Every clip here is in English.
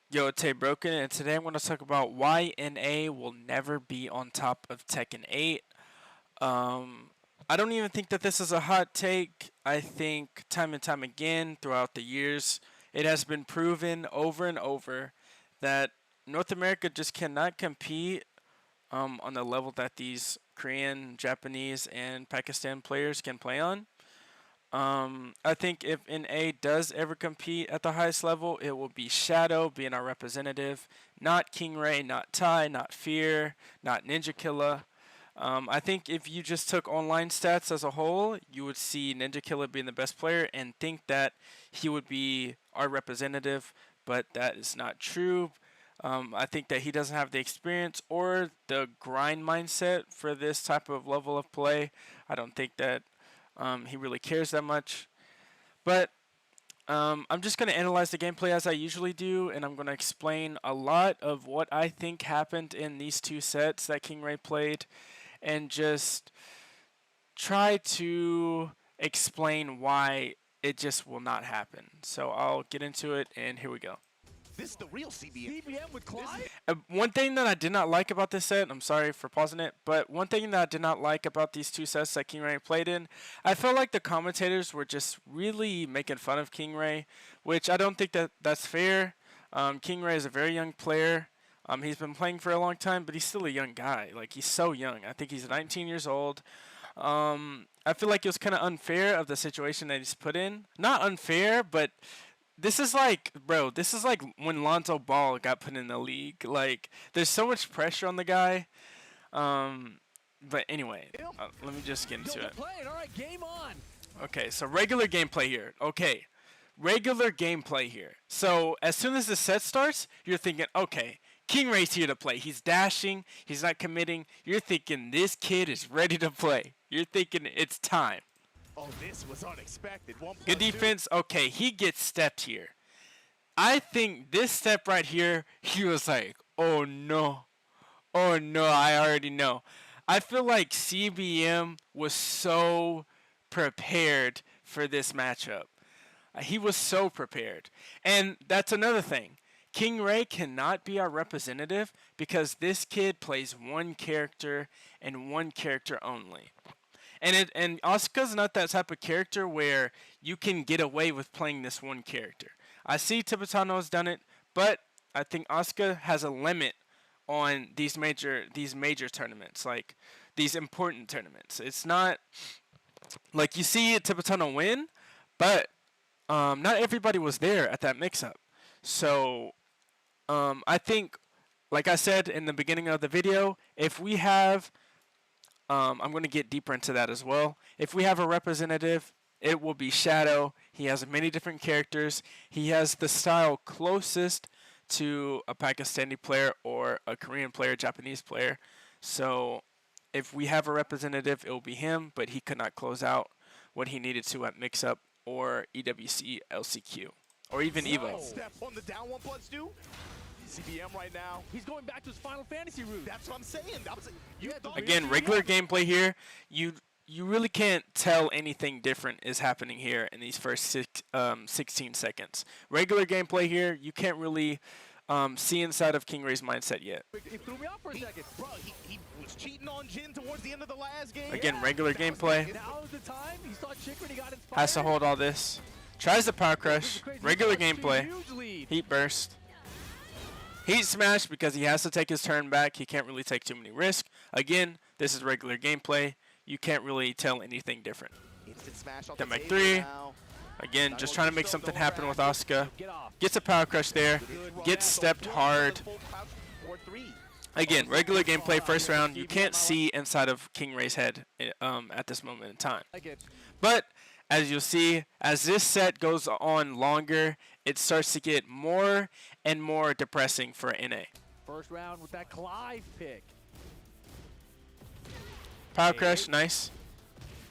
Yo, it's HeyBroken, and today I'm going to talk about why NA will never be on top of Tekken 8. I don't even think that this is a hot take. I think time and time again throughout the years, it has been proven over and over that North America just cannot compete on the level that these Korean, Japanese, and Pakistan players can play on. I think if NA does ever compete at the highest level, it will be Shadow being our representative, not King Ray, not Tai, not Fear, not Ninja Killa. I think if you just took online stats as a whole, you would see Ninja Killa being the best player and think that he would be our representative, but that is not true. I think that he doesn't have the experience or the grind mindset for this type of level of play. I don't think that he really cares that much. But I'm just going to analyze the gameplay as I usually do, and I'm going to explain a lot of what I think happened in these two sets that King Ray played, and just try to explain why it just will not happen. So I'll get into it, and here we go. This is the real CBM. CBM with Clyde? One thing that I did not like about this set, I'm sorry for pausing it, but one thing that I did not like about these two sets that King Ray played in, I felt like the commentators were just really making fun of King Ray, which I don't think that that's fair. King Ray is a very young player. He's been playing for a long time, but he's still a young guy. Like, he's so young. I think he's 19 years old. I feel like it was kind of unfair of the situation that he's put in. Not unfair, but this is like, bro, this is like when Lonzo Ball got put in the league. Like, there's so much pressure on the guy. But anyway, let me just get into it. All right, game on. Okay, so regular gameplay here. Okay, regular gameplay here. So as soon as the set starts, you're thinking, okay, King Ray's here to play. He's dashing. He's not committing. You're thinking this kid is ready to play. You're thinking it's time. Oh, this was unexpected. Good defense. Okay, he gets stepped here. I think this step right here, he was like, oh no. Oh no, I already know. I feel like CBM was so prepared for this matchup. He was so prepared. And that's another thing. King Ray cannot be our representative because this kid plays one character and one character only. And Asuka's not that type of character where you can get away with playing this one character. I see Tibetano's done it, but I think Asuka has a limit on these major tournaments, like these important tournaments. It's not like you see Tibetano win, but not everybody was there at that mix-up. So I think, like I said in the beginning of the video, if we have I'm going to get deeper into that as well. If we have a representative, it will be Shadow. He has many different characters. He has the style closest to a Pakistani player or a Korean player, Japanese player. So if we have a representative, it will be him, but he could not close out what he needed to at mix-up or EWC, LCQ, or even Evo. Step on the down 1+2. CBM right now. He's going back to his Final Fantasy route. That's what I'm saying. Again, regular gameplay here. You really can't tell anything different is happening here in these first 16 seconds. Regular gameplay here, you can't really see inside of King Ray's mindset yet. He threw me off for a second. Bro, he was cheating on Jin towards the end of the last game. Again, regular gameplay. Now is the time. He saw Chick when he got inspired. Has to hold all this. Tries the power crush. Regular gameplay. Heat burst. Heat smash because he has to take his turn back. He can't really take too many risks. Again, this is regular gameplay. You can't really tell anything different. Then back 3. Again, just trying to make something happen with Asuka. Gets a power crush there. Gets stepped hard. Again, regular gameplay first round. You can't see inside of King Ray's head at this moment in time. But as you'll see, as this set goes on longer, it starts to get more and more depressing for NA. First round with that Clive pick. Power crush, nice.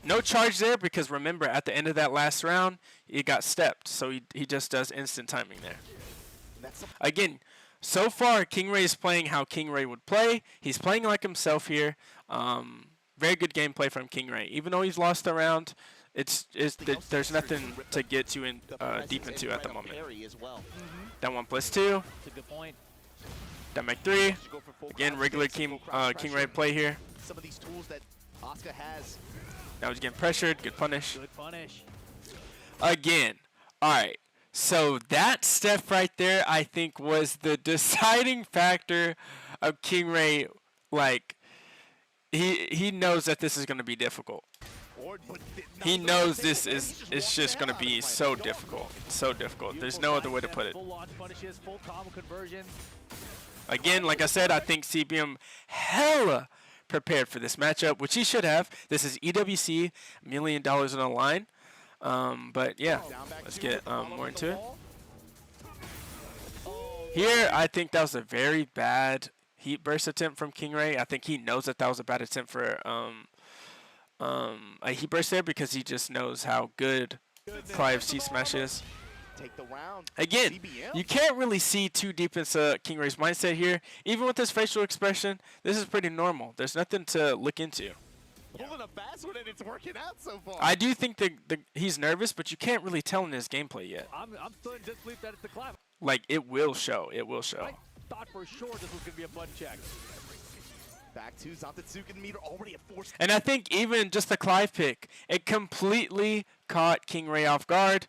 No charge there because remember, at the end of that last round, he got stepped. So he just does instant timing there. Again, so far, King Ray is playing how King Ray would play. He's playing like himself here. Very good gameplay from King Ray. Even though he's lost the round, there's nothing to get too deep into at the moment. Down 1+2. That's a good point. Down back 3. Should go for full Again, crowd regular space, full crowd King pressure. Ray play here. Some of these tools that Asuka has. Now he's getting pressured. Good punish. Good punish. Again. Alright. So that step right there, I think, was the deciding factor of King Ray. Like, he knows that this is going to be difficult. He knows this is just going to be so difficult. So difficult. There's no other way to put it. Full launch punishes, full combo conversion. Again, like I said, I think CBM hella prepared for this matchup, which he should have. This is EWC, $1 million on the line. But yeah, let's get more into it. Here, I think that was a very bad heat burst attempt from King Ray. I think he knows that that was a bad attempt for a heat burst there because he just knows how good Clive C Smash is. Take the round. Again, CBM. you can't really see too deep into King Ray's mindset here. Even with his facial expression, this is pretty normal. There's nothing to look into. Pulling a fast one and it's working out so far. I do think he's nervous, but you can't really tell in his gameplay yet. I'm still in disbelief that it's the Clive. Like, it will show. It will show. I thought for sure this was going to be a butt check. Back to Zantetsuken meter already at 4. And I think even just the Clive pick, it completely caught King Ray off guard.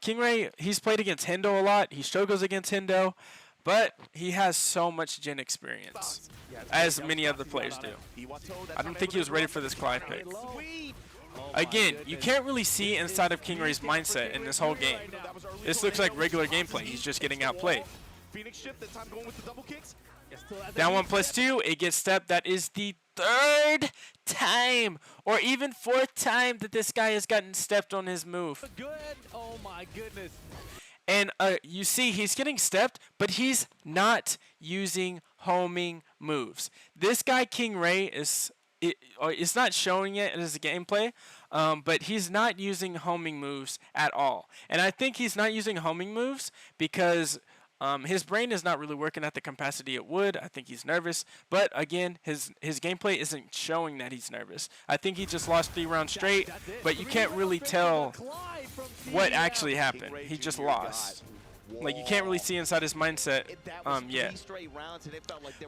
King Ray, he's played against Hendo a lot. He struggles against Hendo, but he has so much gen experience, as many other players do. I don't think he was ready for this Clive pick. Again, you can't really see inside of King Ray's mindset in this whole game. This looks like regular gameplay. He's just getting outplayed. Phoenix shift, this time going with the double kicks. Down 1+2, it gets stepped. That is the 3rd time, or even 4th time that this guy has gotten stepped on his move. Good. Oh my goodness. And you see he's getting stepped, but he's not using homing moves. This guy, King Ray, is not showing it as a gameplay, but he's not using homing moves at all. And I think he's not using homing moves because his brain is not really working at the capacity it would. I think he's nervous. But again, his gameplay isn't showing that he's nervous. I think he just lost 3 rounds straight, but you can't really tell what actually happened. He just lost. Like, you can't really see inside his mindset yet.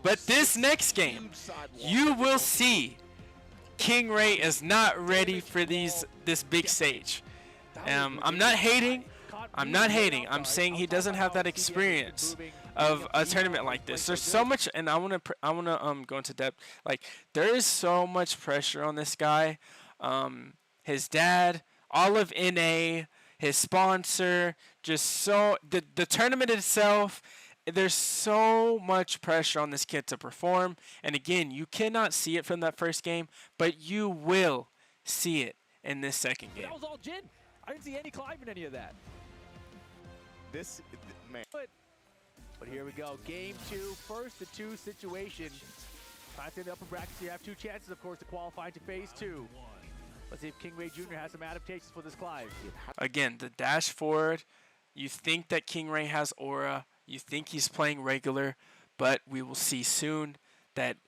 But this next game, you will see King Ray is not ready for this big stage. I'm not hating. I'm saying he doesn't have that experience of a tournament like this. There's so much, and I wanna go into depth. Like, there is so much pressure on this guy. His dad, all of NA, his sponsor, just so the tournament itself. There's so much pressure on this kid to perform. And again, you cannot see it from that first game, but you will see it in this second game. That was all Jin. I didn't see any Clive in any of that. Man. But here we go. Game 2, first to 2 situation. Back in the upper brackets, you have 2 chances, of course, to qualify to phase 2. Let's see if King Ray Jr. has some adaptations for this Clive. Again, the dash forward. You think that King Ray has aura. You think he's playing regular, but we will see soon that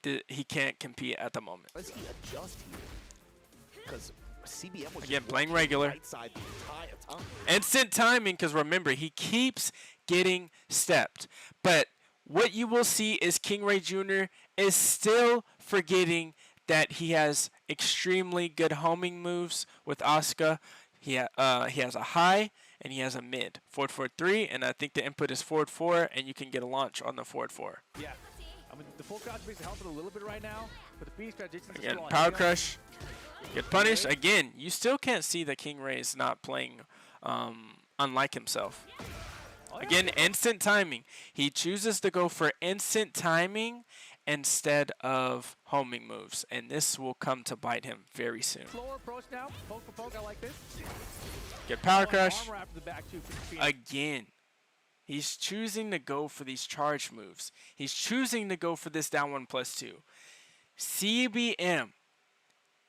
he can't compete at the moment. Let's he adjust here. Because CBM was again playing regular. Right side the entire time. Instant timing, because remember, he keeps getting stepped. But what you will see is King Ray Jr. is still forgetting that he has extremely good homing moves with Asuka. He has a high and he has a mid. Forward 4-3, and I think the input is forward 4, and you can get a launch on the forward 4. Yeah. I mean, the full crouch makes it helping a little bit right now, but the Phoenix transitions Again, are power crush. Get punished. Again, you still can't see that King Ray is not playing unlike himself. Again, instant timing. He chooses to go for instant timing instead of homing moves, and this will come to bite him very soon. Slower approach now. Poke for poke, I like this. Get power crush. Armor after the back two for Phoenix. Again, he's choosing to go for these charge moves. He's choosing to go for this down 1+2. CBM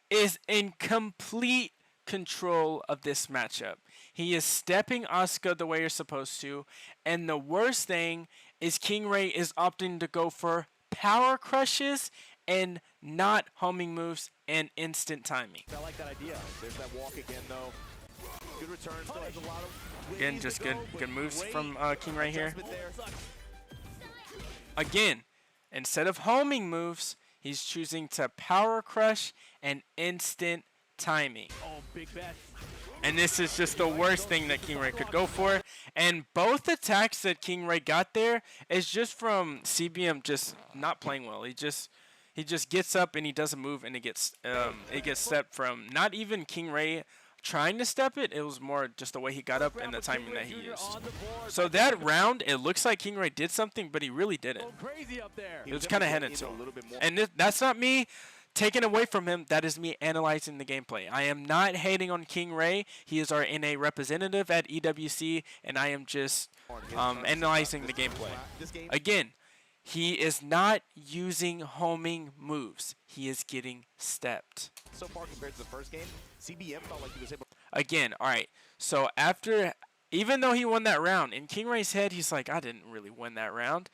is in complete control of this matchup. He is stepping Asuka the way you're supposed to, and the worst thing is King Ray is opting to go for power crushes and not homing moves and instant timing. I like that idea. There's that walk again, though. Good return. Still has a lot of Again, just good moves from King Ray here. adjustment there. Again, instead of homing moves, he's choosing to power crush and instant timing. Oh, big bet. And this is just the worst thing that King Ray could go for. And both attacks that King Ray got there is just from CBM just not playing well. He just gets up and he doesn't move, and it gets stepped from not even King Ray trying to step it. It was more just the way he got up and the timing that he used. So that round, it looks like King Ray did something, but he really didn't. It was kind of headed to him. And that's not me taken away from him. That is me analyzing the gameplay. I am not hating on King Ray. He is our NA representative at EWC, and I am just analyzing the gameplay. Again, he is not using homing moves. He is getting stepped. So far compared to the first game, CBM felt like he was able. Again, all right. So after, even though he won that round, in King Ray's head, he's like, I didn't really win that round,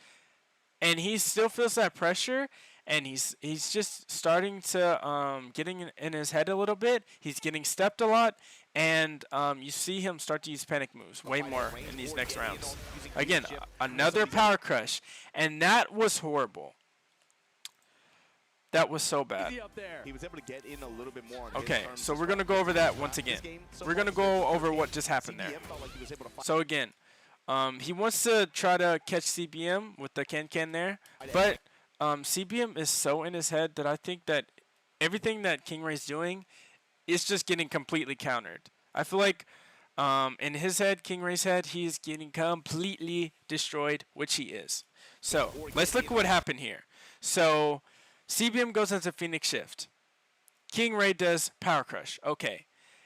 and he still feels that pressure. And he's just starting to getting in his head a little bit. He's getting stepped a lot, and you see him start to use panic moves way more in these next rounds. Again, another power crush, and that was horrible. That was so bad. He was able to get in a little bit more. Okay, so we're gonna go over that once again. We're gonna go over what just happened there. So again, he wants to try to catch CBM with the can there, but CBM is so in his head that I think that everything that King Ray's doing is just getting completely countered. I feel like in his head, King Ray's head, he's getting completely destroyed, which he is. So let's look at what happened here. So CBM goes into Phoenix Shift. King Ray does Power Crush. Okay.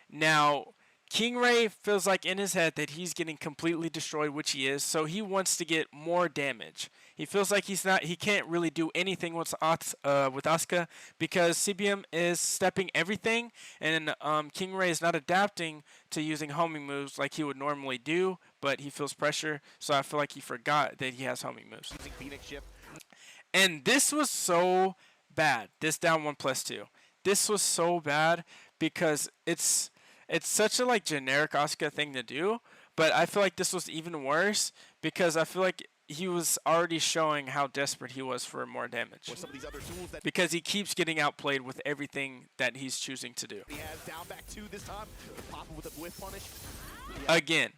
Now, King Ray feels like in his head that he's getting completely destroyed, which he is, so he wants to get more damage. He feels like he can't really do anything with Asuka because CBM is stepping everything, and King Ray is not adapting to using homing moves like he would normally do, but he feels pressure, so I feel like he forgot that he has homing moves. And this was so bad, this down 1+2. This was so bad because it's such a like generic Asuka thing to do, but I feel like this was even worse because I feel like he was already showing how desperate he was for more damage. Because he keeps getting outplayed with everything that he's choosing to do. He has down back 2 this time. Pop with a whiff punish. Again,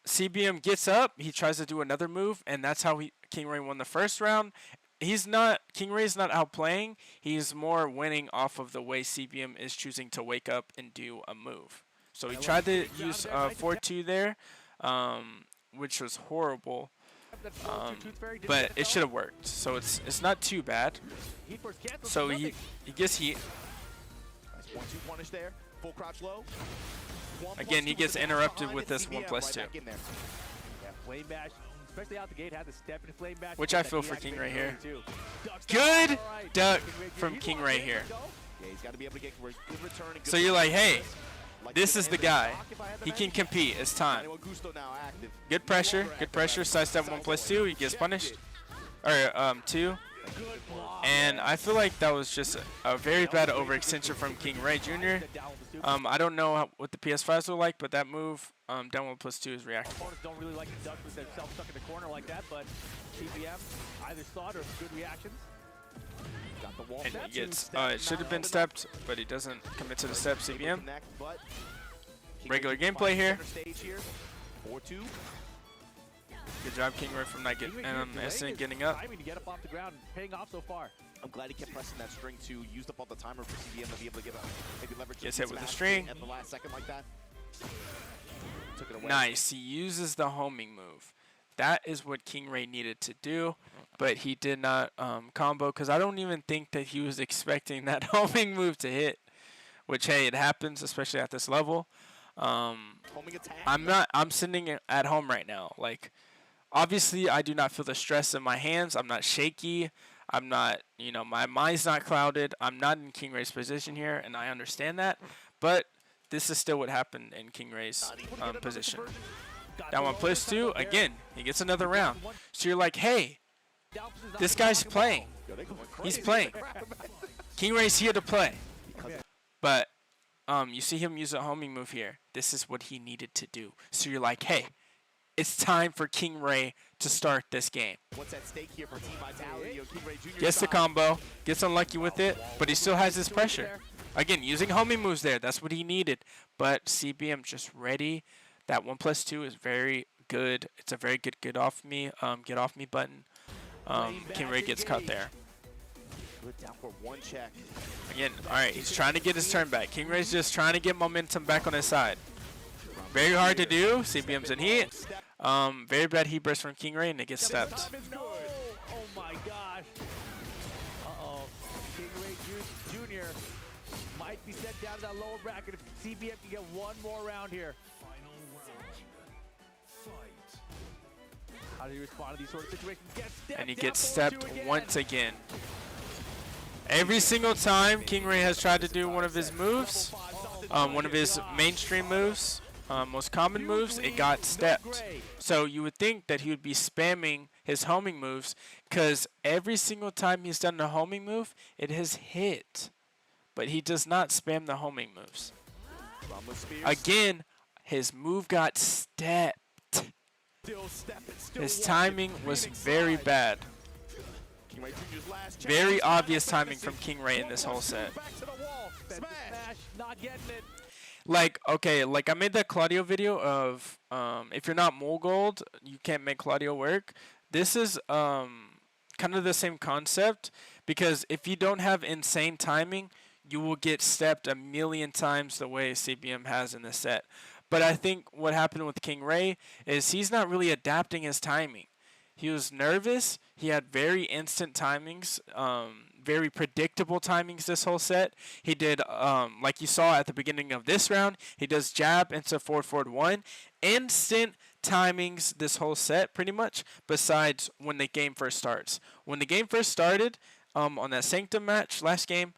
CBM gets up, he tries to do another move, and that's how King Ray won the first round. King Ray's not outplaying, he's more winning off of the way CBM is choosing to wake up and do a move. So he tried to use 4-2 there, which was horrible, but it should have worked. So it's not too bad. So he gets heat. Again, he gets interrupted with this 1+2. Flame bash, especially out the gate, had the step in flame bash. Which I feel for King Ray here. Good duck from King Ray here. Yeah, he's got to be able to get good return and good So you're like, hey, this is the guy. He can compete. It's time. Good pressure. Good pressure. Sidestep 1+2. He gets punished. Or 2. And I feel like that was just a very bad overextension from King Ray Jr. I don't know what the PS5s were like, but that move, down 1+2 is reactive. Opponents don't really like to duck with themselves stuck in the corner like that, but CBM either saw it or good reactions. Got the wall and he gets, it should have been stepped, but he doesn't commit to the step. CBM. Regular gameplay here. 4-2. Good job, King Ray, from not getting up. To get up off the ground, paying off so far. I'm glad he kept pressing that string to use up all the timer for CBM to be able to give maybe leverage. Gets hit with the string. At the last second like that. Took it away. Nice. He uses the homing move. That is what King Ray needed to do, but he did not combo because I don't even think that he was expecting that homing move to hit. Which, hey, it happens, especially at this level. I'm sitting at home right now. Like, obviously, I do not feel the stress in my hands. I'm not shaky. I'm not, my mind's not clouded. I'm not in King Ray's position here, and I understand that. But this is still what happened in King Ray's position. Down 1+2, again, he gets another round. So you're like, hey, this guy's playing. He's playing. King Ray's here to play. But you see him use a homing move here. This is what he needed to do. So you're like, hey, it's time for King Ray to start this game. What's at stake here for Team Vitality? King Ray Jr. Gets the combo, gets unlucky with it, but he still has his pressure. Again, using homing moves there. That's what he needed. But CBM just ready. That 1+2 is very good. It's a very good get off me button. King Ray gets cut there. Good down for one check. Again, alright, he's trying to get his turn back. King Ray's just trying to get momentum back on his side. Very hard to do. CBM's in heat. Very bad heat burst from King Ray, and it gets stepped. No! Oh my gosh. Uh-oh. King Ray Jr. might be sent down to that lower bracket if CBM can get one more round here. How do you respond to these sort of situations? And he gets stepped once again. Every single time King Ray has tried to do one of his moves, one of his mainstream moves, most common moves, it got stepped. So you would think that he would be spamming his homing moves, because every single time he's done the homing move, it has hit. But he does not spam the homing moves. Again, his move got stepped. His timing was very bad. Very obvious timing from King Ray in this whole set. Like, okay, like I made that Claudio video of if you're not Mole Gold, you can't make Claudio work. This is kind of the same concept, because if you don't have insane timing, you will get stepped a million times the way CBM has in this set. But I think what happened with King Ray is he's not really adapting his timing. He was nervous. He had very instant timings, very predictable timings this whole set. He did, like you saw at the beginning of this round, he does jab into forward 1. Instant timings this whole set, pretty much, besides when the game first starts. When the game first started, on that Sanctum match last game,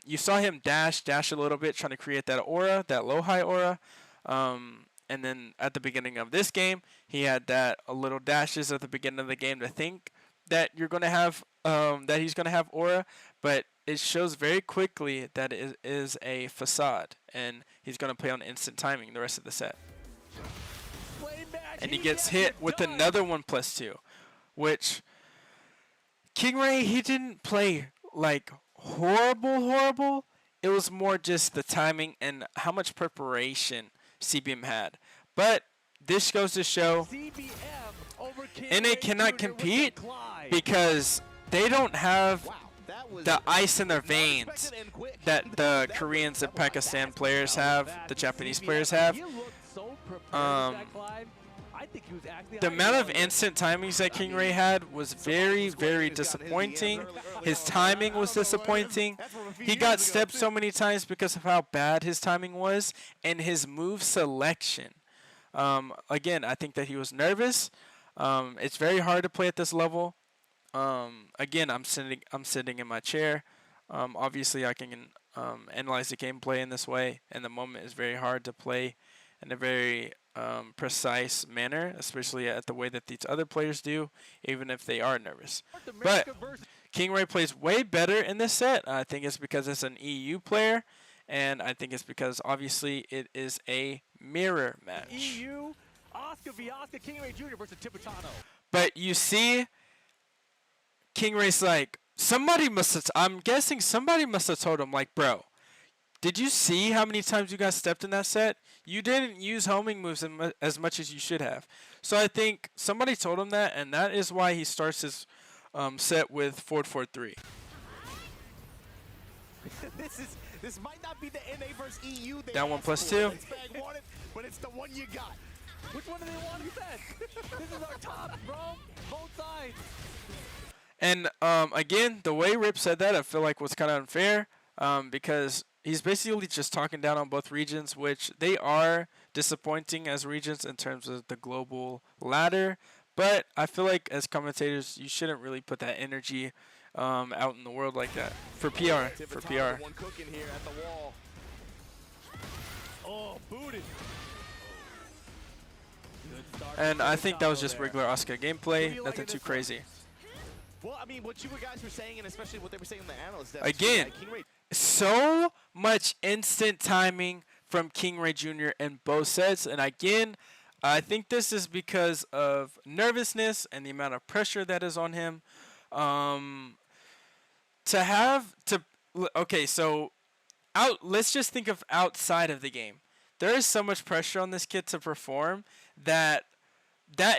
you saw him dash a little bit, trying to create that aura, that low-high aura. And then at the beginning of this game, he had that little dashes at the beginning of the game to think that you're gonna have that he's gonna have aura, but it shows very quickly that it is a facade, and he's gonna play on instant timing the rest of the set. And he gets hit with another 1+2, which King Ray, he didn't play like horrible. It was more just the timing and how much preparation CBM had. But this goes to show NA cannot compete because they don't have the ice in their veins that the Koreans and Pakistan players have, the Japanese players have. The amount of instant timings that King Ray had was very disappointing. His timing was disappointing. He got stepped so many times because of how bad his timing was, and his move selection. Again, I think that he was nervous. It's very hard to play at this level. Again, I'm sitting in my chair. Obviously, I can analyze the gameplay in this way, and the moment is very hard to play in a very precise manner, especially at the way that these other players do, even if they are nervous. But King Ray plays way better in this set. I think it's because it's an EU player, and I think it's because obviously it is a mirror match. EU, Oscar v. Oscar, King Ray Jr. versus Tipitano. But you see, King Ray's like, I'm guessing somebody must have told him, like, bro, did you see how many times you got stepped in that set? You didn't use homing moves as much as you should have. So I think somebody told him that, and that is why he starts his set with forward 3. This might not be the NA versus EU. Down 1+2. But it's the one you got. Which one do they want? You said. This is our top, bro. Both sides. And again, the way Rip said that, I feel like was kind of unfair, because he's basically just talking down on both regions, which they are disappointing as regions in terms of the global ladder. But I feel like as commentators, you shouldn't really put that energy out in the world like that. For PR. For PR. One cooking here at the wall. Oh, booted. And I think that was just regular Asuka gameplay. Nothing too crazy. Well, I mean, what you guys were saying, and especially what they were saying in the analyst, again, so much instant timing from King Ray Jr. in both sets. And again, I think this is because of nervousness and the amount of pressure that is on him. To have to okay, so let's just think of outside of the game. There is so much pressure on this kid to perform that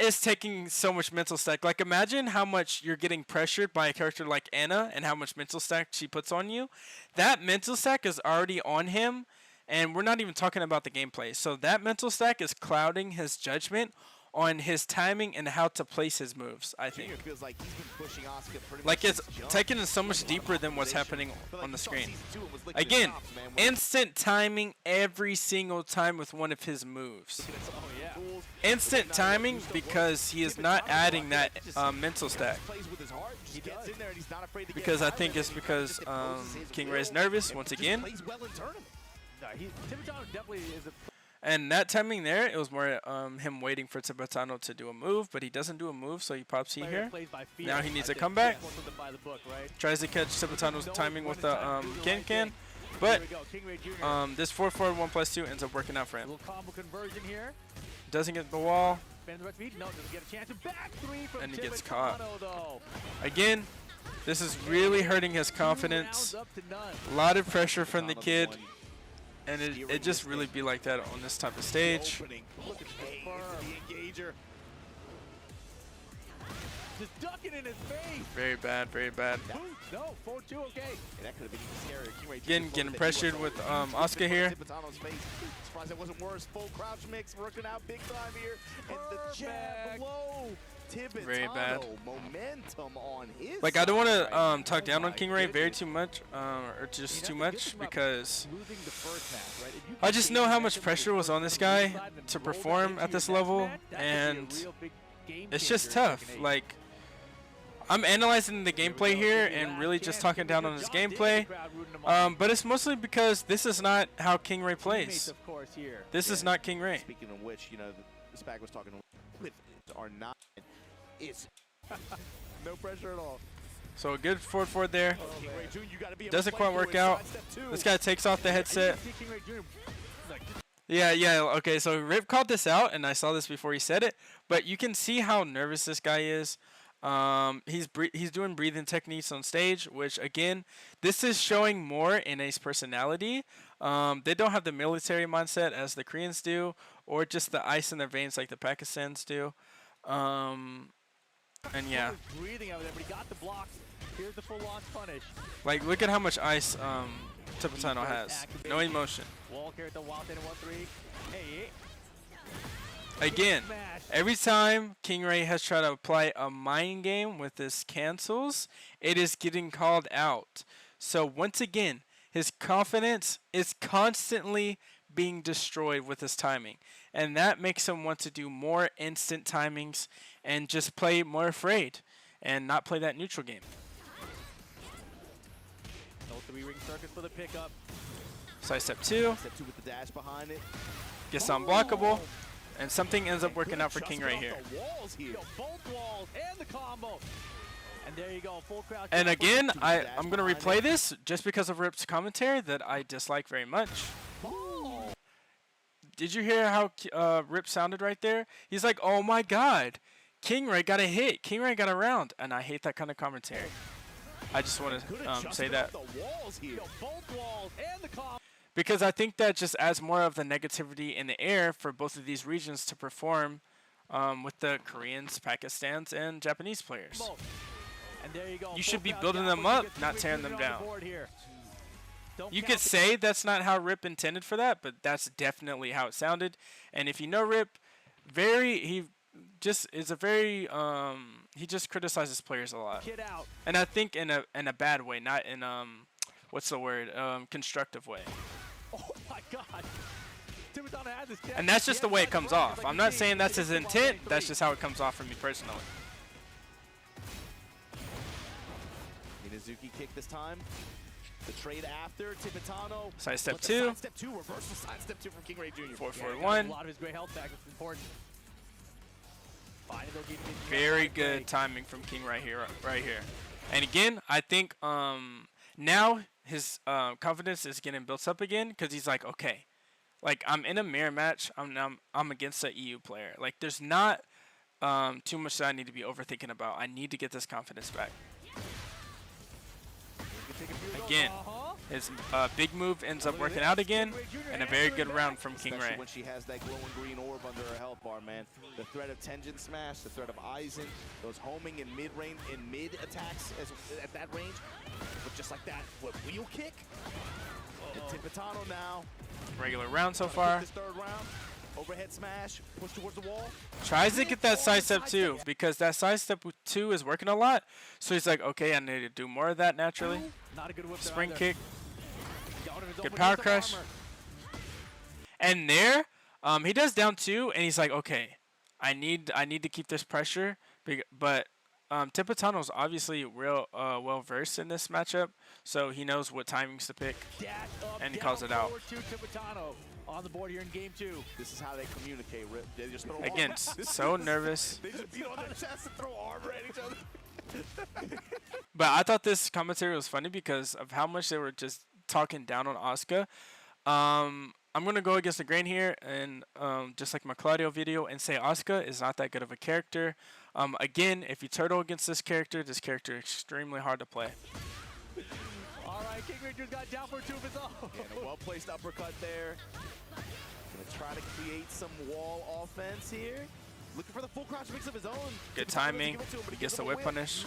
is taking so much mental stack. Like, imagine how much you're getting pressured by a character like Anna and how much mental stack she puts on you. That mental stack is already on him, and we're not even talking about the gameplay. So that mental stack is clouding his judgment on his timing and how to place his moves, I think. Feels like he's been pushing Asuka pretty Like, much it's since jump. Tekken is so much deeper than what's happening on the screen. Season 2 and was licking his Again, chops, man, when instant timing every single time with one of his moves. oh, yeah. Instant timing because he is not adding that mental stack. Plays with his heart, just gets in there and he's not afraid to get Because I tired think of it's it. because Just imposes his King will Ray's nervous and once just again. plays well in tournament. No, Timitano definitely is a And that timing there, it was more him waiting for Timitano to do a move, but he doesn't do a move, so he pops C player here. that plays by feel. Now he needs I a think comeback. he wants something by the book, right? Tries to catch Timitano's timing with the can. Here But we go, King Ray Jr. this 4-4 1+2 ends up working out for him. Little combo conversion here. Doesn't get the wall. Spins the right feet. No, doesn't get a chance. And back three from And he gets Timitano, caught. though. Again, this is really hurting his 2 confidence. rounds up to none. A lot of pressure from the Timitano's kid. one And steering it just this really thing. be like that on this type of stage. Opening. Look at Hayes, the engager. Just ducking in his face. Very bad, very bad. Boot. No, 4-2, okay. And that could have been even scarier. King Ray Jr. Getting floated that he pressured was with over. He Asuka put here. Timitano's face. Surprised that wasn't worse. Full crouch mix working out big time here. And the jab Perfect. low. Timitano, Very bad. momentum on his Like, I don't want side right to talk now. down Oh on my King Ray very goodness. too much, or just You know, too the good much, thing about because losing the first match, right? If you I can just gain know how momentum much with pressure your was first on this on the guy inside and to roll that perform into at your this next level, match, that could be a and real big game it's changer just in tough. Tekken 8. Like, I'm analyzing the Here we gameplay go, here King Ray and really last just chance. talking King down Ray on his John did gameplay, the crowd rooting him on. but it's mostly because this is not how King Ray Teammates, plays. of course, here. This is not King Ray. Speaking of which, you know, the SPAC was talking with are not. It's no pressure at all. So a good 4-4 there. King Ray Jr., you gotta be able to Doesn't play quite through work it. out. Sidestep two. This guy takes off the And you headset. can see King Ray Jr. like, Yeah, okay, so Rip called this out, and I saw this before he said it, but you can see how nervous this guy is. He's doing breathing techniques on stage, which, again, this is showing more NA's personality. They don't have the military mindset as the Koreans do, or just the ice in their veins like the Pakistans do. And yeah, was breathing out there, but he got the blocks. Here's the full launch punish. like, look at how much ice Timitano has. No emotion. Walker at the wild 10 1-3. Hey, Again, smash. every time King Ray has tried to apply a mind game with his cancels, it is getting called out. So once again, his confidence is constantly being destroyed with his timing. And that makes him want to do more instant timings and just play more afraid and not play that neutral game. No 3-ring circus for the pickup. Side step 2, Step two with the dash behind it. gets unblockable, and something ends up working Good out for King Ray adjustment here. off the walls here. Yo, both walls and the combo. And there you go, full crowd. And chop. again, Dash I'm going to behind replay it. this just because of Rip's commentary that I dislike very much. Oh. Did you hear how Rip sounded right there? He's like, oh my god, King Ray got a hit, King Ray got a round, and I hate that kind of commentary. I just want Good to say adjustment that. off the walls here. Yo, both walls and the combo. Because I think that just adds more of the negativity in the air for both of these regions to perform with the Koreans, Pakistans, and Japanese players. And there you go. You full should be crowd building chop. them Once up, again, not King Ray tearing Jr. them on the down. board here. Don't You count could the- say that's not how Rip intended for that, but that's definitely how it sounded. And if you know Rip, he just criticizes players a lot. Kid out. And I think in a bad way, not in what's the word? Constructive way. Oh my god. Timitano has his chest. And that's just the way it He has comes the off. like I'm you not see, saying that's it's his a ball intent. in That's three. just how it comes off for me personally. Minazuki kick this time. The trade after Timitano. Side step But the 2. Side step two, reversal side step two from King Ray Jr. 4 Yeah, for he got 1. A lot of his great health back. That's important. Finding those easy hits. Very good timing from King right here. And again, I think now his confidence is getting built up again because he's like, okay, like I'm in a mirror match. I'm against an EU player. Like there's not too much that I need to be overthinking about. I need to get this confidence back. Again, his big move ends up working out again, and a very good round from King Especially Ray. when she has that glowing green orb under her health bar, man. The threat of Tenjin Smash, the threat of Aizen, those homing in mid-range, in mid-attacks at that range. But just like that, what, wheel kick? And Tipitano now. Regular round so far. This third round. Overhead smash, push towards the wall. Tries to get that sidestep too, because that sidestep 2 is working a lot. So he's like, okay, I need to do more of that naturally. Not a good whip there Spring either. kick, Down in his good open power use of crush. armor. And there, he does down 2, and he's like, okay, I need to keep this pressure. But Tipitano's obviously real well versed in this matchup, so he knows what timings to pick. Dash up, And he down calls it out. forward to Tipitano on the board here in game 2. This is how they communicate, Rip. They just throw Again, armor. so nervous. They just beat on their chest and throw armor at each other. But I thought this commentary was funny because of how much they were just talking down on Asuka. I'm going to go against the grain here and just like my Claudio video and say Asuka is not that good of a character. Again, if you turtle against this character is extremely hard to play. All right, King Ranger's got down for 2 of his own. And a well-placed uppercut there. Gonna try to create some wall offense here. Looking for the full crouch mix of his own. Good Tipitano doesn't timing. give it to him, but He gets the gives him a whip punish.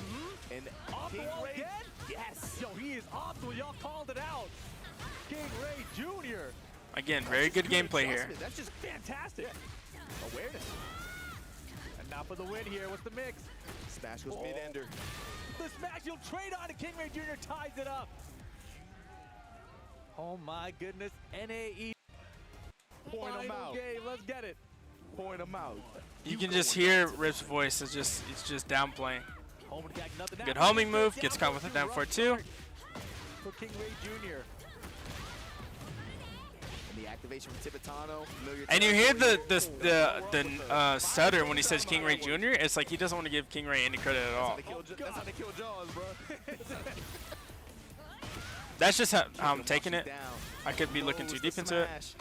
And Off the King wall Ray, again? yes. Yo, he is off the wall. Y'all called it out. King Ray Jr. Again, very good gameplay here. That's just fantastic. Awareness. And now for the win here. What's the mix? Smash goes mid-ender. The smash you'll trade on and King Ray Jr. ties it up. Oh my goodness. NAE. Point him Final out. game. Let's get it. Point him out. You can just hear Rip's voice. It's just downplaying. Home attack, nothing Good happens. homing move. Gets caught with a down for 2. For King Ray Jr. And the activation from Tipitano. Familiar And you hear territory. the stutter when he says King Ray Jr. It's like he doesn't want to give King Ray any credit at all. That's how they kill Jaws, bro. That's just how I'm taking it. Down. I could be looking too Throws deep the into it. smash.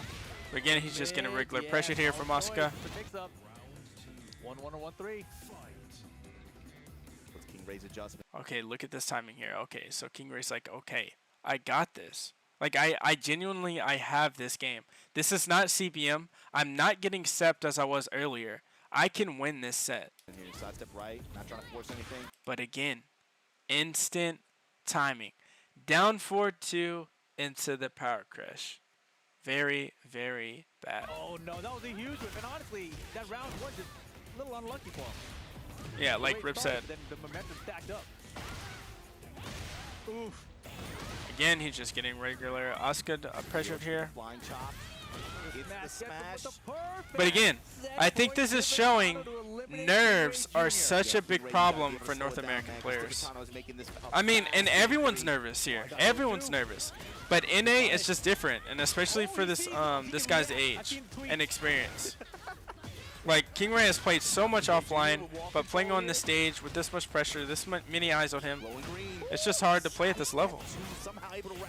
But again, he's just getting regular Yeah, pressure here from all Asuka. points. The mix-up. 1-1 or 1-3. What's King Ray's adjustment? Okay, look at this timing here. Okay, so King Ray's like, okay, I got this. Like, I genuinely, I have this game. This is not CBM. I'm not getting stepped as I was earlier. I can win this set. And here, sidestep right, not trying to force anything. But again, instant timing. Down 4-2 into the power crush. Very, very bad. Oh no, that was a huge one. And honestly, that round was just a little unlucky for him. Yeah, like Great Rip start, said. but then the momentum stacked up. Oof. Again, he's just getting regular Asuka pressured here. Flying chop. It's the smash. But again, I think this is showing nerves are such a big problem for North American players. I mean, and everyone's nervous here. Everyone's nervous. But NA is just different, and especially for this this guy's age and experience. Like, King Ray has played so much offline, but playing on this stage with this much pressure, this many eyes on him, it's just hard to play at this level.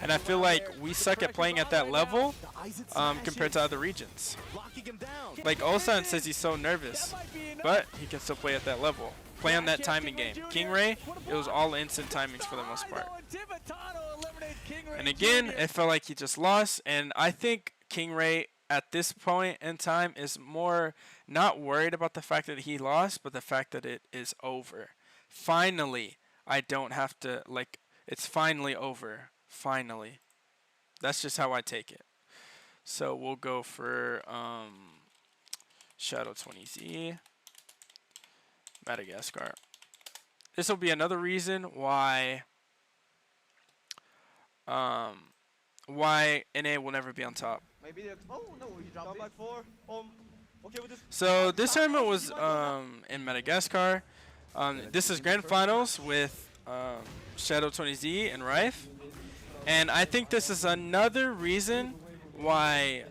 And I feel like we suck at playing at that level compared to other regions. Like, Ulsan says he's so nervous, but he can still play at that level. Play on that timing game. King Ray, it was all instant timings for the most part. And again, it felt like he just lost, and I think King Ray at this point in time is more not worried about the fact that he lost, but the fact that it is over. Finally, I don't have to, like, it's finally over. Finally. That's just how I take it. So we'll go for Shadow 20Z, Madagascar. This will be another reason why NA will never be on top. Maybe they oh no, you dropped back 4. Okay with this. So this tournament was in Madagascar. This is grand finals with Shadow 20Z and Rife. And I think this is another reason why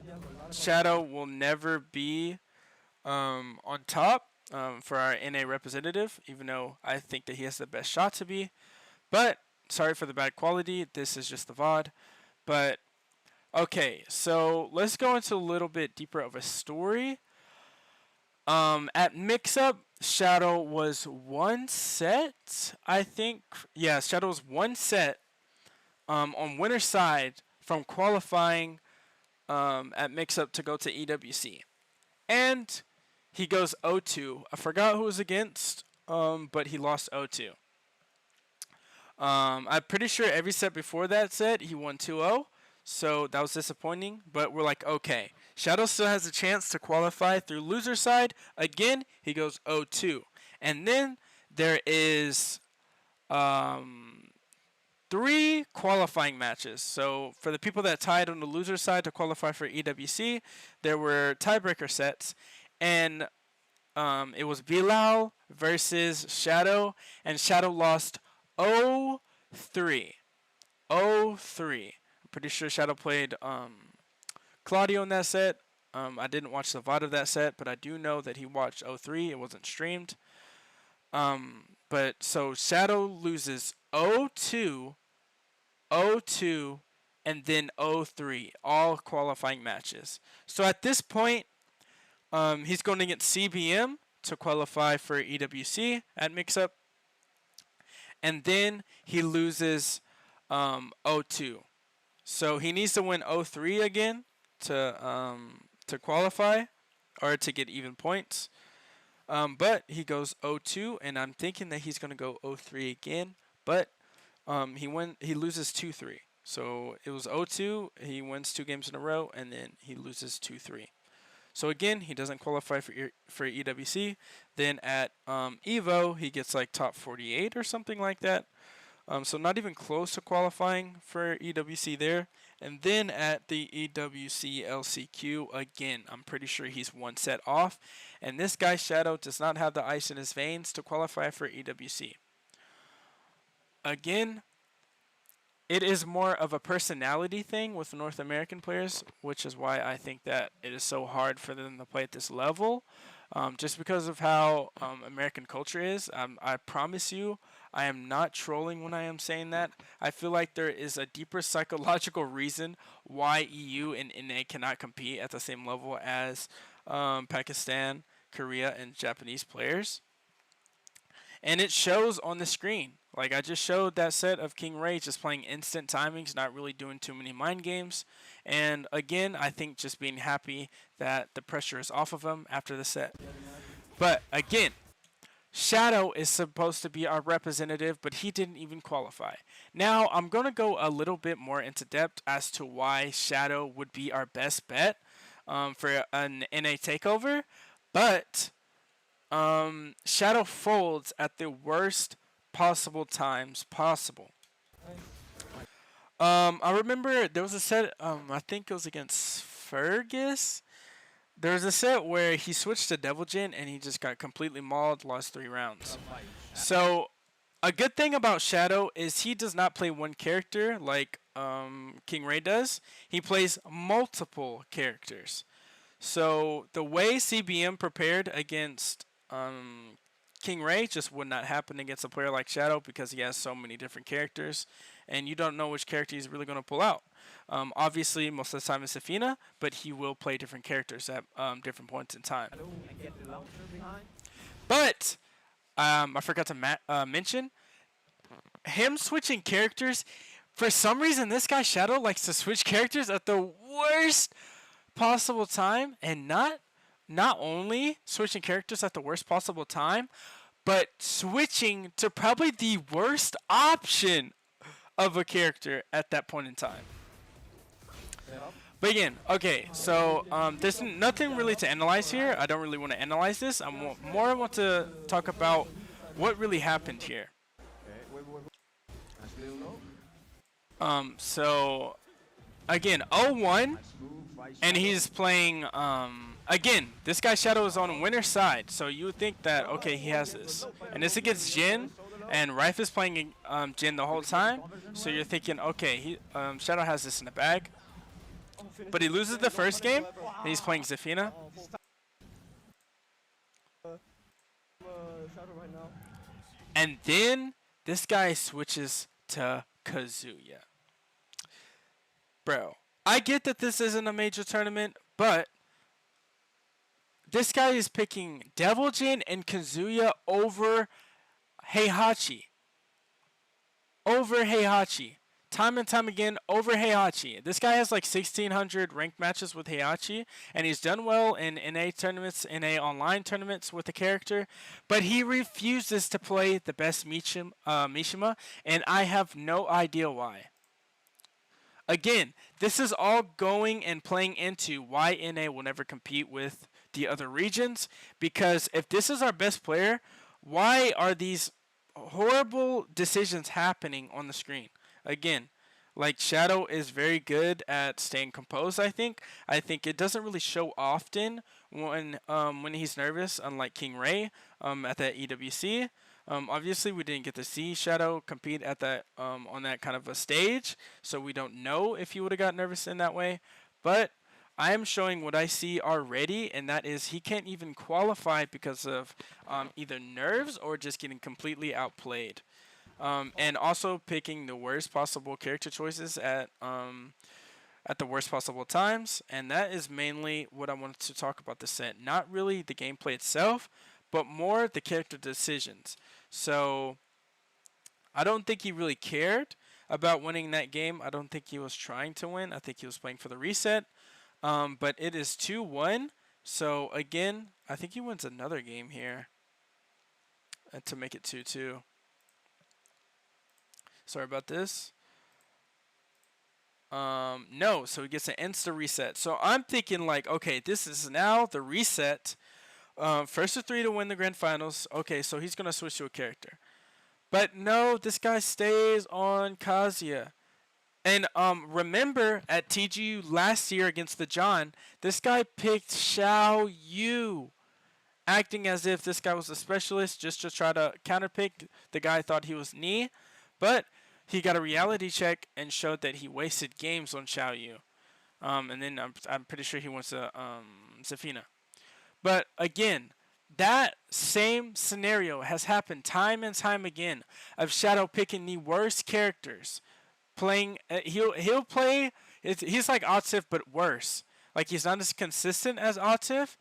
Shadow will never be on top for our NA representative, even though I think that he has the best shot to be. But sorry for the bad quality. This is just the VOD. But okay, so let's go into a little bit deeper of a story. At mix-up, Shadow was one set, I think. Yeah, Shadow was one set on winner's side from qualifying at mix-up to go to EWC. And he goes 0-2. I forgot who it was against, but he lost 0-2. I'm pretty sure every set before that set, he won 2-0. So that was disappointing, but we're like, okay. Shadow still has a chance to qualify through loser side. Again, he goes 0-2. And then there is 3 qualifying matches. So for the people that tied on the loser side to qualify for EWC, there were tiebreaker sets. And it was Bilal versus Shadow. And Shadow lost 0-3. 0-3. Pretty sure Shadow played Claudio in that set. I didn't watch the VOD of that set, but I do know that he watched 0-3. It wasn't streamed. But so Shadow loses 0-2, 0-2, and then 0-3, all qualifying matches. So at this point, he's going against CBM to qualify for EWC at mix-up. And then he loses 0-2. So he needs to win 0-3 again to qualify or to get even points. But he goes 0-2, and I'm thinking that he's gonna go 0-3 again. But he loses 2-3. So it was 0-2. He wins 2 games in a row, and then he loses 2-3. So again, he doesn't qualify for EWC. Then at Evo, he gets like top 48 or something like that. So not even close to qualifying for EWC there. And then at the EWC LCQ, again, I'm pretty sure he's one set off. And this guy, Shadow, does not have the ice in his veins to qualify for EWC. Again, it is more of a personality thing with North American players, which is why I think that it is so hard for them to play at this level. Just because of how American culture is. I promise you, I am not trolling when I am saying that. I feel like there is a deeper psychological reason why EU and NA cannot compete at the same level as Pakistan, Korea, and Japanese players. And it shows on the screen. Like I just showed that set of King Ray just playing instant timings, not really doing too many mind games. And again, I think just being happy that the pressure is off of him after the set. But again, Shadow is supposed to be our representative, but he didn't even qualify. Now, I'm going to go a little bit more into depth as to why Shadow would be our best bet for an NA takeover. But Shadow folds at the worst possible times possible. I remember there was a set, I think it was against Fergus. There was a set where he switched to Devil Jin and he just got completely mauled, lost 3 rounds. So a good thing about Shadow is he does not play one character like King Ray does. He plays multiple characters. So the way CBM prepared against King Ray just would not happen against a player like Shadow because he has so many different characters and you don't know which character he's really going to pull out. Obviously, most of the time it's Safina, but he will play different characters at different points in time. But I forgot to mention him switching characters. For some reason, this guy Shadow likes to switch characters at the worst possible time, and not only switching characters at the worst possible time, but switching to probably the worst option of a character at that point in time. But again, okay, so there's nothing really to analyze here. I don't really want to analyze this. I want to talk about what really happened here. So again, 0-1, and he's playing. Again, this guy Shadow is on winner's side, so you would think that okay, he has this, and this against Jin, and Rife is playing Jin the whole time. So you're thinking, okay, Shadow has this in the bag. But he loses the first game, and he's playing Zafina. And then this guy switches to Kazuya. Bro, I get that this isn't a major tournament, but this guy is picking Devil Jin and Kazuya over Heihachi. Over Heihachi. Time and time again, over Heihachi. This guy has like 1,600 ranked matches with Heihachi, and he's done well in NA tournaments, NA online tournaments with the character, but he refuses to play the best Mishima, and I have no idea why. Again, this is all going and playing into why NA will never compete with the other regions, because if this is our best player, why are these horrible decisions happening on the screen? Again, like Shadow is very good at staying composed, I think. I think it doesn't really show often when he's nervous, unlike King Ray at that EWC. Obviously, we didn't get to see Shadow compete at that on that kind of a stage, so we don't know if he would have got nervous in that way. But I am showing what I see already, and that is he can't even qualify because of either nerves or just getting completely outplayed. And also picking the worst possible character choices at the worst possible times, and that is mainly what I wanted to talk about the set. Not really the gameplay itself, but more the character decisions. So I don't think he really cared about winning that game. I don't think he was trying to win. I think he was playing for the reset. But it is 2-1. So again, I think he wins another game here to make it 2-2. Sorry about this. No, so he gets an insta reset. So I'm thinking like, okay, this is now the reset. First of 3 to win the grand finals. Okay, so he's gonna switch to a character. But no, this guy stays on Kazuya. And remember at TGU last year against the John, this guy picked Xiao Yu, acting as if this guy was a specialist just to try to counterpick the guy thought he was Ni. But he got a reality check and showed that he wasted games on Xiao Yu. And then I'm pretty sure he wants to Zafina. But again, that same scenario has happened time and time again of Shadow picking the worst characters. Playing, he'll play. He's like Atif, but worse. Like he's not as consistent as Atif,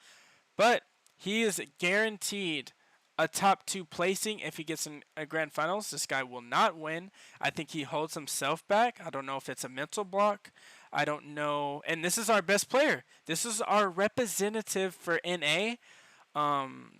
but he is guaranteed a top 2 placing if he gets in a grand finals. This guy will not win. I think he holds himself back. I don't know if it's a mental block. I don't know. And this is our best player. This is our representative for NA.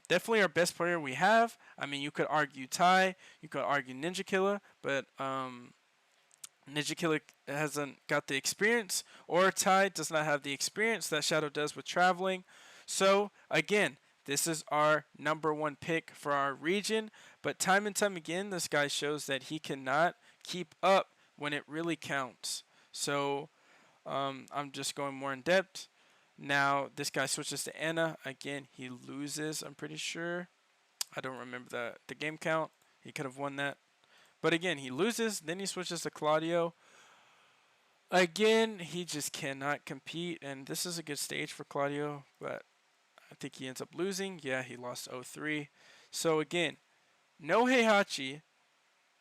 Definitely our best player we have. I mean, you could argue Ty, you could argue Ninja Killer, but Ninja Killer hasn't got the experience, or Ty does not have the experience that Shadow does with traveling. So again, this is our number 1 pick for our region, but time and time again, this guy shows that he cannot keep up when it really counts. So I'm just going more in depth. Now this guy switches to Anna. Again, he loses, I'm pretty sure. I don't remember the game count. He could have won that. But again, he loses. Then he switches to Claudio. Again, he just cannot compete. And this is a good stage for Claudio, but I think he ends up losing. Yeah, he lost 0-3. So again, no Heihachi,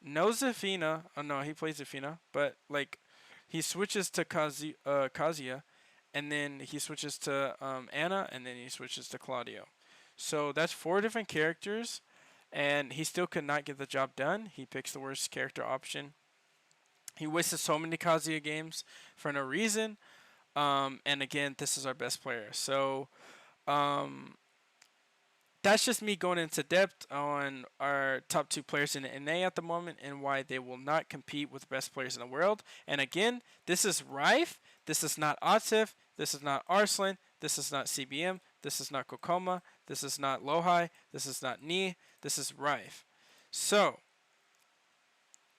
no Zafina. Oh no, he plays Zafina. But like, he switches to Kazuya, and then he switches to Anna, and then he switches to Claudio. So that's 4 different characters, and he still could not get the job done. He picks the worst character option. He wasted so many Kazuya games for no reason. And again, this is our best player. So that's just me going into depth on our top 2 players in the NA at the moment and why they will not compete with the best players in the world. And again, this is Rife. This is not Atif. This is not Arslan. This is not CBM. This is not Kokoma. This is not Lohai. This is not Ni. This is Rife. So,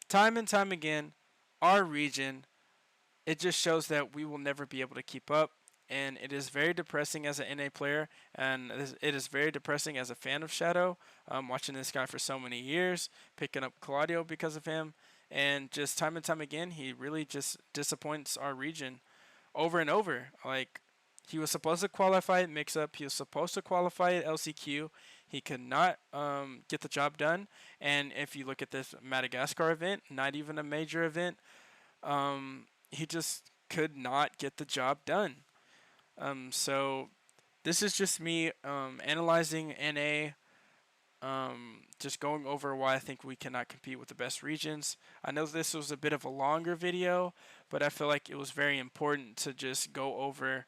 time and time again, our region, it just shows that we will never be able to keep up. And it is very depressing as an NA player, and it is very depressing as a fan of Shadow, watching this guy for so many years, picking up Claudio because of him, and just time and time again, he really just disappoints our region over and over. Like, he was supposed to qualify at Mix-Up, he was supposed to qualify at LCQ, He could not get the job done. And if you look at this Madagascar event, not even a major event, he just could not get the job done. So this is just me analyzing NA, just going over why I think we cannot compete with the best regions. I know this was a bit of a longer video, but I feel like it was very important to just go over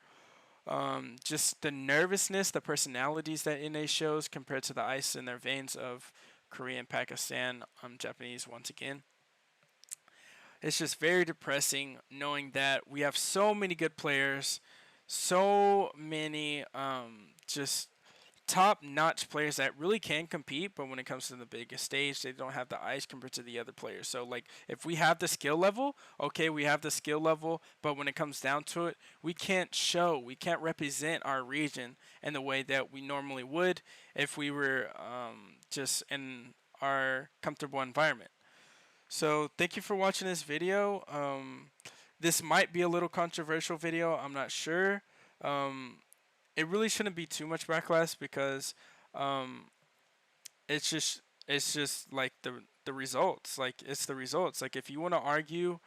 just the nervousness, the personalities that NA shows compared to the ice in their veins of Korea and Pakistan, Japanese once again. It's just very depressing knowing that we have so many good players, so many just top-notch players that really can compete, but when it comes to the biggest stage, they don't have the ice compared to the other players. So, like, if we have the skill level, okay, we have the skill level, but when it comes down to it, we can't represent our region in the way that we normally would if we were just in our comfortable environment. So, thank you for watching this video. This might be a little controversial video, I'm not sure. It really shouldn't be too much backlash because it's just like the results. Like, it's the results. Like, if you want to argue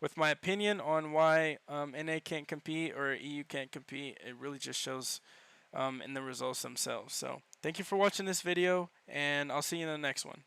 with my opinion on why NA can't compete or EU can't compete, it really just shows in the results themselves. So thank you for watching this video, and I'll see you in the next one.